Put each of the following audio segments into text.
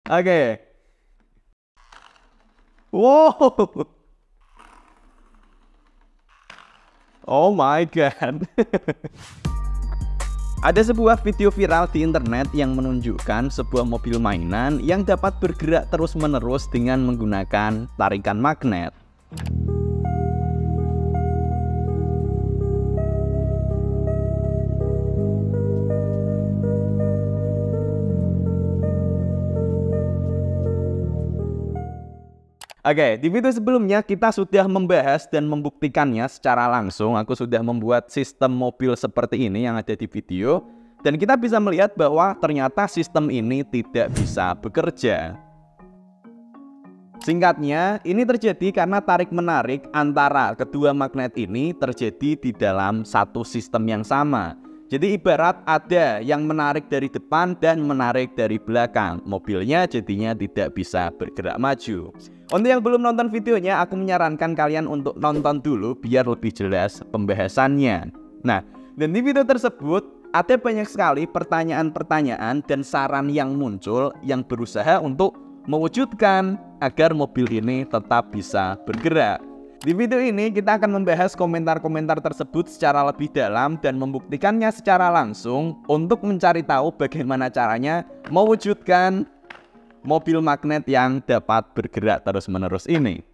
Oke. Wow. Oh my god. Ada sebuah video viral di internet yang menunjukkan sebuah mobil mainan yang dapat bergerak terus-menerus dengan menggunakan tarikan magnet. Oke, di video sebelumnya kita sudah membahas dan membuktikannya secara langsung. Aku sudah membuat sistem mobil seperti ini yang ada di video. Dan kita bisa melihat bahwa ternyata sistem ini tidak bisa bekerja. Singkatnya, ini terjadi karena tarik-menarik antara kedua magnet ini terjadi di dalam satu sistem yang sama. Jadi ibarat ada yang menarik dari depan dan menarik dari belakang. Mobilnya jadinya tidak bisa bergerak maju. Untuk yang belum nonton videonya, aku menyarankan kalian untuk nonton dulu biar lebih jelas pembahasannya. Nah, dan di video tersebut ada banyak sekali pertanyaan-pertanyaan dan saran yang muncul yang berusaha untuk mewujudkan agar mobil ini tetap bisa bergerak. Di video ini kita akan membahas komentar-komentar tersebut secara lebih dalam dan membuktikannya secara langsung untuk mencari tahu bagaimana caranya mewujudkan mobil magnet yang dapat bergerak terus-menerus ini.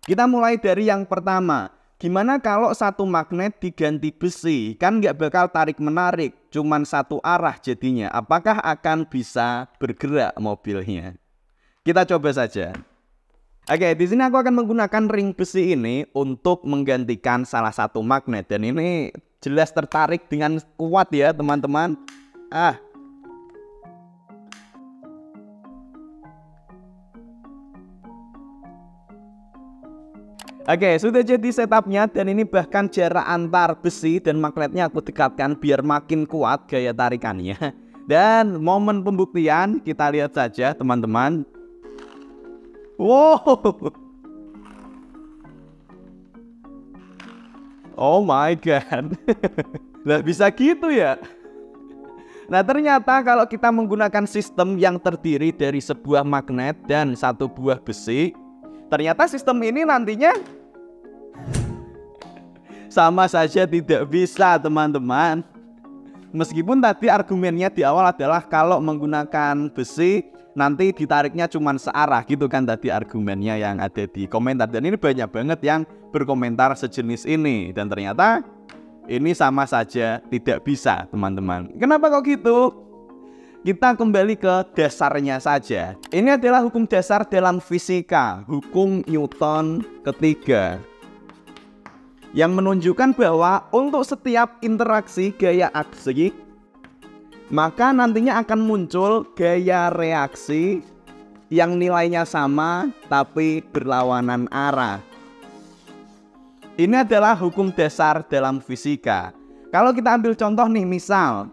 Kita mulai dari yang pertama. Gimana kalau satu magnet diganti besi? Kan nggak bakal tarik-menarik, cuman satu arah jadinya. Apakah akan bisa bergerak mobilnya? Kita coba saja. Oke, di sini aku akan menggunakan ring besi ini untuk menggantikan salah satu magnet. Dan ini jelas tertarik dengan kuat ya teman-teman. Oke, sudah jadi setupnya dan ini bahkan jarak antar besi dan magnetnya aku dekatkan biar makin kuat gaya tarikannya. Dan momen pembuktian kita lihat saja teman-teman. Wow. Oh my god. Lah bisa gitu ya. Nah ternyata kalau kita menggunakan sistem yang terdiri dari sebuah magnet dan satu buah besi, ternyata sistem ini nantinya sama saja tidak bisa teman-teman. Meskipun tadi argumennya di awal adalah kalau menggunakan besi nanti ditariknya cuma searah gitu kan tadi argumennya yang ada di komentar. Dan ini banyak banget yang berkomentar sejenis ini. Dan ternyata ini sama saja tidak bisa teman-teman. Kenapa kok gitu? Kita kembali ke dasarnya saja. Ini adalah hukum dasar dalam fisika, hukum Newton ketiga, yang menunjukkan bahwa untuk setiap interaksi gaya aksi, maka nantinya akan muncul gaya reaksi yang nilainya sama tapi berlawanan arah. Ini adalah hukum dasar dalam fisika. Kalau kita ambil contoh nih, misal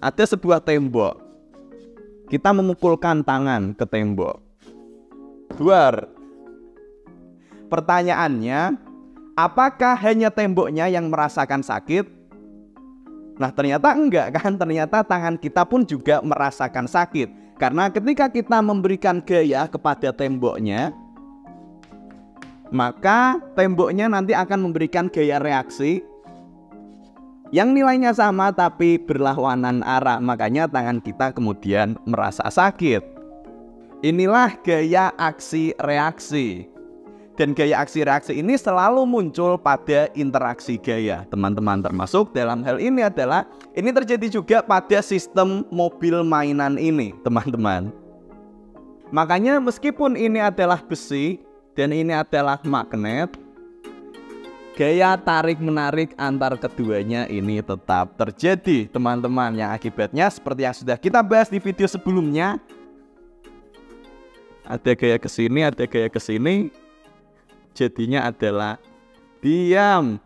ada sebuah tembok. Kita memukulkan tangan ke tembok. Duar. Pertanyaannya, apakah hanya temboknya yang merasakan sakit? Nah ternyata enggak kan, ternyata tangan kita pun juga merasakan sakit. Karena ketika kita memberikan gaya kepada temboknya, maka temboknya nanti akan memberikan gaya reaksi yang nilainya sama tapi berlawanan arah. Makanya tangan kita kemudian merasa sakit. Inilah gaya aksi reaksi. Dan gaya aksi reaksi ini selalu muncul pada interaksi gaya teman-teman. Termasuk dalam hal ini adalah ini terjadi juga pada sistem mobil mainan ini teman-teman. Makanya meskipun ini adalah besi dan ini adalah magnet, gaya tarik-menarik antar keduanya ini tetap terjadi teman-teman. Yang akibatnya seperti yang sudah kita bahas di video sebelumnya, ada gaya ke sini, ada gaya ke sini, jadinya adalah diam.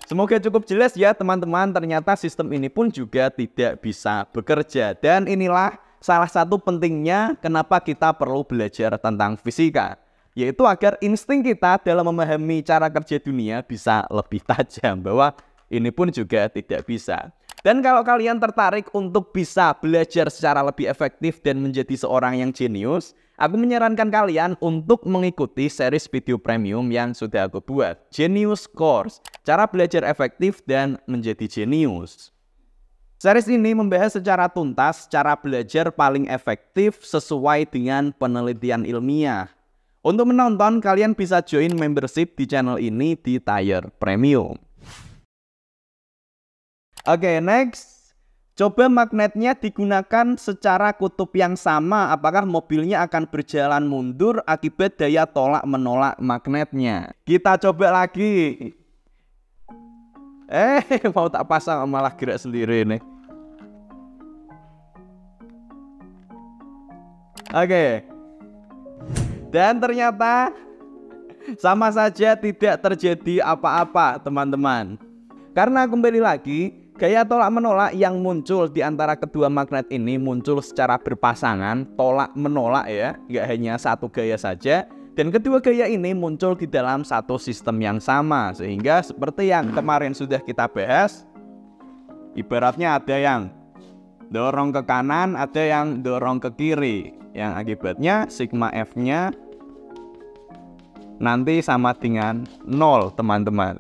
Semoga cukup jelas ya teman-teman. Ternyata sistem ini pun juga tidak bisa bekerja. Dan inilah salah satu pentingnya kenapa kita perlu belajar tentang fisika, yaitu agar insting kita dalam memahami cara kerja dunia bisa lebih tajam, bahwa ini pun juga tidak bisa. Dan kalau kalian tertarik untuk bisa belajar secara lebih efektif dan menjadi seorang yang jenius, aku menyarankan kalian untuk mengikuti series video premium yang sudah aku buat, Genius Course, cara belajar efektif dan menjadi jenius. Series ini membahas secara tuntas cara belajar paling efektif sesuai dengan penelitian ilmiah. Untuk menonton, kalian bisa join membership di channel ini di tier premium. Oke, next. Coba magnetnya digunakan secara kutub yang sama. Apakah mobilnya akan berjalan mundur akibat daya tolak menolak magnetnya? Kita coba lagi. Mau tak pasang malah gerak sendiri nih. Oke. Dan ternyata sama saja tidak terjadi apa-apa, teman-teman. Karena kembali lagi, gaya tolak menolak yang muncul di antara kedua magnet ini muncul secara berpasangan, tolak menolak ya, nggak hanya satu gaya saja. Dan kedua gaya ini muncul di dalam satu sistem yang sama, sehingga seperti yang kemarin sudah kita bahas, ibaratnya ada yang dorong ke kanan, ada yang dorong ke kiri, yang akibatnya sigma F-nya nanti sama dengan 0, teman-teman.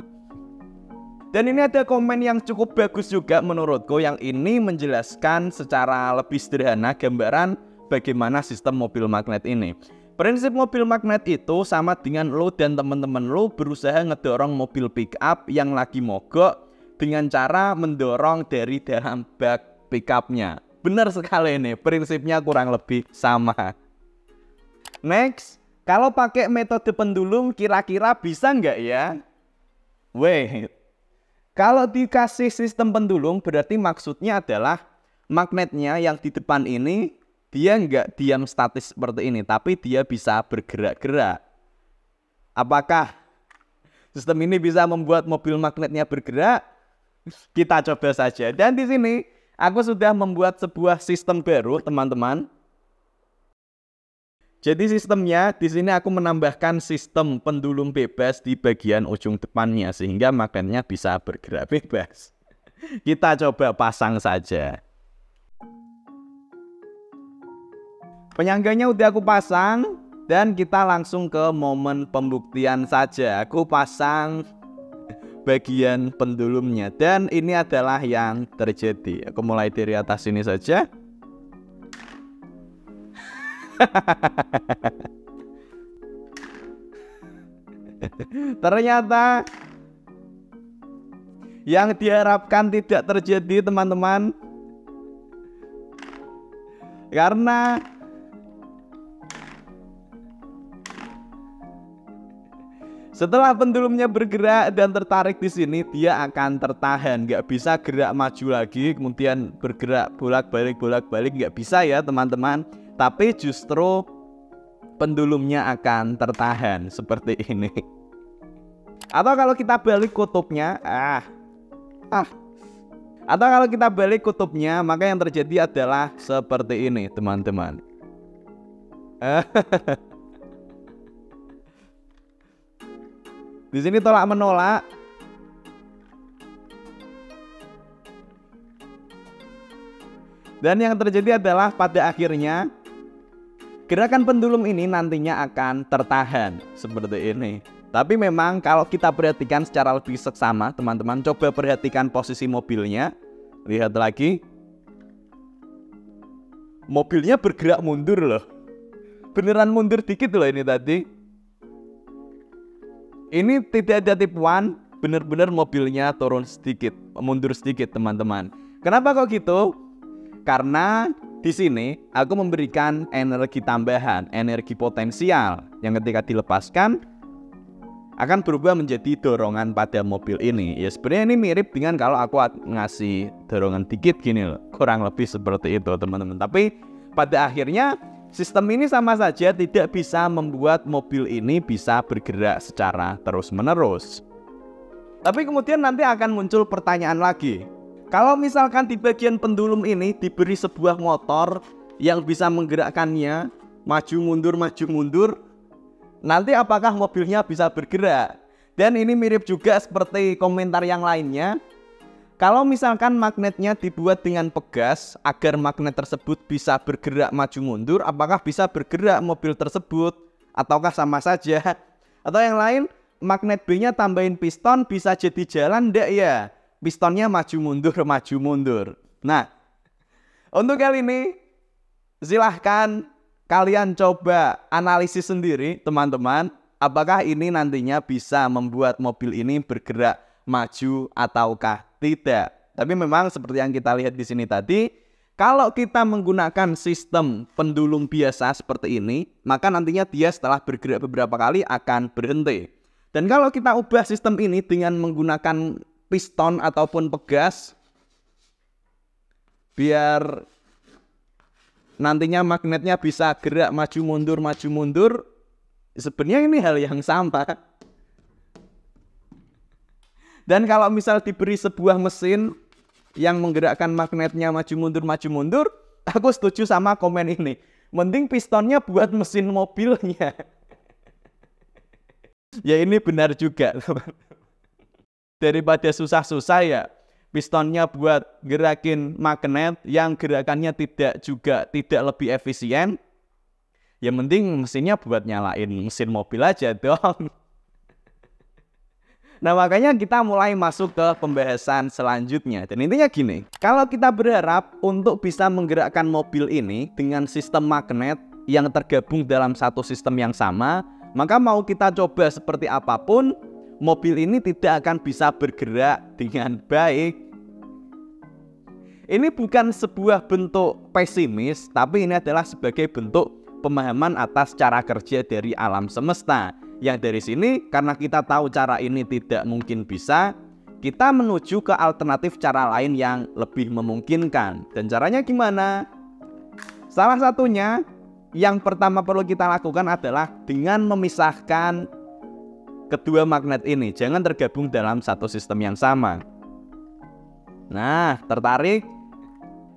Dan ini ada komen yang cukup bagus juga menurutku, yang ini menjelaskan secara lebih sederhana gambaran bagaimana sistem mobil magnet ini. Prinsip mobil magnet itu sama dengan lo dan teman-teman lo berusaha ngedorong mobil pick up yang lagi mogok dengan cara mendorong dari dalam bak pick up-nya. Benar sekali nih, prinsipnya kurang lebih sama. Next, kalau pakai metode pendulum kira-kira bisa nggak ya? Wait. Kalau dikasih sistem pendulum berarti maksudnya adalah magnetnya yang di depan ini dia nggak diam statis seperti ini, tapi dia bisa bergerak-gerak. Apakah sistem ini bisa membuat mobil magnetnya bergerak? Kita coba saja. Dan di sini aku sudah membuat sebuah sistem baru, teman-teman. Jadi sistemnya di sini aku menambahkan sistem pendulum bebas di bagian ujung depannya sehingga magnetnya bisa bergerak bebas. Kita coba pasang saja. Penyangganya udah aku pasang dan kita langsung ke momen pembuktian saja. Aku pasang bagian pendulumnya dan ini adalah yang terjadi. Aku mulai dari atas sini saja. Ternyata yang diharapkan tidak terjadi, teman-teman. Karena setelah pendulumnya bergerak dan tertarik di sini, dia akan tertahan, nggak bisa gerak maju lagi, kemudian bergerak bolak-balik, nggak bisa ya, teman-teman. Tapi justru pendulumnya akan tertahan seperti ini. Atau kalau kita balik kutubnya, atau kalau kita balik kutubnya, maka yang terjadi adalah seperti ini, teman-teman. Di sini tolak menolak. Dan yang terjadi adalah pada akhirnya gerakan pendulum ini nantinya akan tertahan seperti ini. Tapi memang kalau kita perhatikan secara lebih seksama, teman-teman, coba perhatikan posisi mobilnya. Lihat lagi. Mobilnya bergerak mundur loh. Beneran mundur dikit loh ini tadi. Ini tidak ada tipuan, bener-bener mobilnya turun sedikit, mundur sedikit, teman-teman. Kenapa kok gitu? Karena di sini aku memberikan energi tambahan, energi potensial yang ketika dilepaskan akan berubah menjadi dorongan pada mobil ini. Ya sebenarnya ini mirip dengan kalau aku ngasih dorongan dikit gini loh. Kurang lebih seperti itu, teman-teman. Tapi pada akhirnya sistem ini sama saja tidak bisa membuat mobil ini bisa bergerak secara terus-menerus. Tapi kemudian nanti akan muncul pertanyaan lagi. Kalau misalkan di bagian pendulum ini diberi sebuah motor yang bisa menggerakkannya maju mundur, nanti apakah mobilnya bisa bergerak? Dan ini mirip juga seperti komentar yang lainnya. Kalau misalkan magnetnya dibuat dengan pegas agar magnet tersebut bisa bergerak maju mundur, apakah bisa bergerak mobil tersebut? Ataukah sama saja? Atau yang lain, magnet B-nya tambahin piston bisa jadi jalan enggak ya? Pistonnya maju mundur. Nah, untuk kali ini silahkan kalian coba analisis sendiri teman-teman. Apakah ini nantinya bisa membuat mobil ini bergerak maju ataukah tidak? Tapi memang seperti yang kita lihat di sini tadi, kalau kita menggunakan sistem pendulum biasa seperti ini, maka nantinya dia setelah bergerak beberapa kali akan berhenti. Dan kalau kita ubah sistem ini dengan menggunakan piston ataupun pegas, biar nantinya magnetnya bisa gerak maju mundur. Sebenarnya ini hal yang sama. Dan kalau misal diberi sebuah mesin yang menggerakkan magnetnya maju mundur, aku setuju sama komen ini. Mending pistonnya buat mesin mobilnya. Ya ini benar juga. Daripada susah-susah ya, pistonnya buat gerakin magnet yang gerakannya tidak lebih efisien. Ya mending mesinnya buat nyalain mesin mobil aja dong. Nah makanya kita mulai masuk ke pembahasan selanjutnya. Dan intinya gini, kalau kita berharap untuk bisa menggerakkan mobil ini dengan sistem magnet yang tergabung dalam satu sistem yang sama, maka mau kita coba seperti apapun, mobil ini tidak akan bisa bergerak dengan baik. Ini bukan sebuah bentuk pesimis, tapi ini adalah sebagai bentuk pemahaman atas cara kerja dari alam semesta. Yang dari sini, karena kita tahu cara ini tidak mungkin bisa, kita menuju ke alternatif cara lain yang lebih memungkinkan. Dan caranya gimana? Salah satunya, yang pertama perlu kita lakukan adalah dengan memisahkan kedua magnet ini. Jangan tergabung dalam satu sistem yang sama. Nah, tertarik?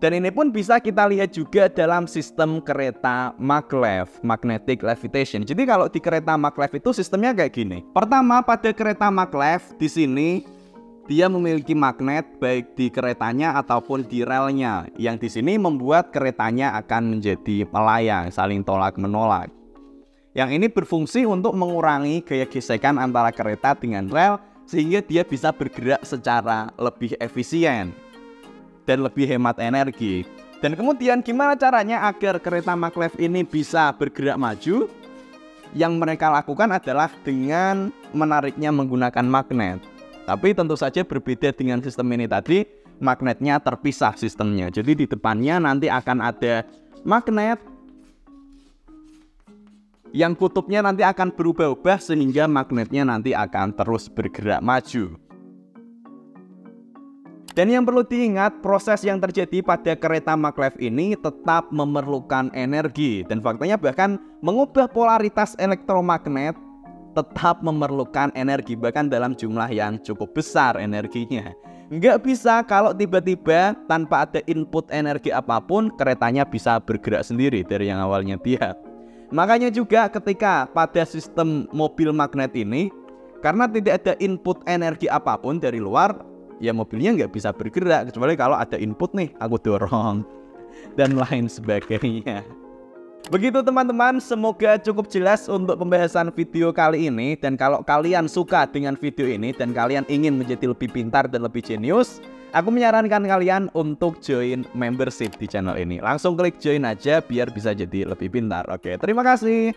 Dan ini pun bisa kita lihat juga dalam sistem kereta maglev, magnetic levitation. Jadi kalau di kereta maglev itu sistemnya kayak gini. Pertama, pada kereta maglev di sini dia memiliki magnet baik di keretanya ataupun di relnya. Yang di sini membuat keretanya akan menjadi melayang, saling tolak menolak. Yang ini berfungsi untuk mengurangi gaya gesekan antara kereta dengan rel sehingga dia bisa bergerak secara lebih efisien dan lebih hemat energi. Dan kemudian gimana caranya agar kereta maglev ini bisa bergerak maju? Yang mereka lakukan adalah dengan menariknya menggunakan magnet. Tapi tentu saja berbeda dengan sistem ini tadi, magnetnya terpisah sistemnya. Jadi di depannya nanti akan ada magnet yang kutubnya nanti akan berubah-ubah sehingga magnetnya nanti akan terus bergerak maju. Dan yang perlu diingat, proses yang terjadi pada kereta maglev ini tetap memerlukan energi. Dan faktanya bahkan mengubah polaritas elektromagnet tetap memerlukan energi, bahkan dalam jumlah yang cukup besar energinya. Nggak bisa kalau tiba-tiba tanpa ada input energi apapun, keretanya bisa bergerak sendiri dari yang awalnya diam. Makanya juga ketika pada sistem mobil magnet ini, karena tidak ada input energi apapun dari luar, ya mobilnya nggak bisa bergerak, kecuali kalau ada input nih, aku dorong dan lain sebagainya. Begitu teman-teman, semoga cukup jelas untuk pembahasan video kali ini. Dan kalau kalian suka dengan video ini dan kalian ingin menjadi lebih pintar dan lebih jenius, aku menyarankan kalian untuk join membership di channel ini. Langsung klik join aja biar bisa jadi lebih pintar. Oke, terima kasih.